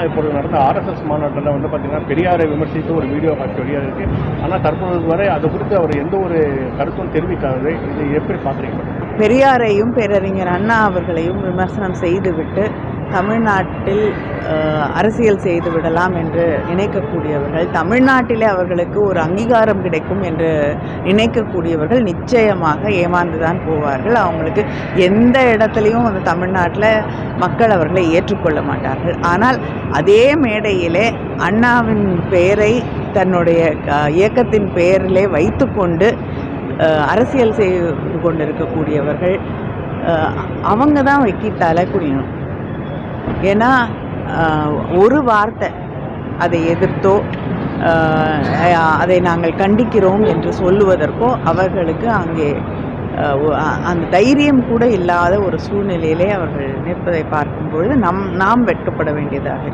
இப்பொழுது நடந்த ஆர்எஸ்எஸ் மாநாட்டில் வந்து பார்த்தீங்கன்னா பெரியாரை விமர்சித்து ஒரு வீடியோ காட்சி வெளியாக இருக்குது. ஆனால் தற்போது வரை அது குறித்து அவர் எந்த ஒரு கருத்தும் தெரிவிக்காது. இதை எப்படி பார்க்குறீங்க? பெரியாரையும் பேரறிஞர் அண்ணா அவர்களையும் விமர்சனம் செய்துவிட்டு தமிழ்நாட்டில் அரசியல் செய்து விடலாம் என்று நினைக்கக்கூடியவர்கள், தமிழ்நாட்டிலே அவர்களுக்கு ஒரு அங்கீகாரம் கிடைக்கும் என்று நினைக்கக்கூடியவர்கள் நிச்சயமாக ஏமாந்துதான் போவார்கள். அவங்களுக்கு எந்த இடத்துலையும் வந்து தமிழ்நாட்டில் மக்கள் அவர்களை ஏற்றுக்கொள்ள மாட்டார்கள். ஆனால் அதே மேடையிலே அண்ணாவின் பெயரை தன்னுடைய இயக்கத்தின் பெயரிலே வைத்துக்கொண்டு அரசியல் செய்து கொண்டிருக்கக்கூடியவர்கள் அவங்க தான் வைக்கி தலை குனியணும். ஏன்னா ஒரு வார்த்தை அதை எதிர்த்தோ அதை நாங்கள் கண்டிக்கிறோம் என்று சொல்லுவதற்கோ அவர்களுக்கு அங்கே அந்த தைரியம் கூட இல்லாத ஒரு சூழ்நிலையிலே அவர்கள் நிற்பதை பார்க்கும் பொழுது நாம் வெட்கப்பட வேண்டியதாக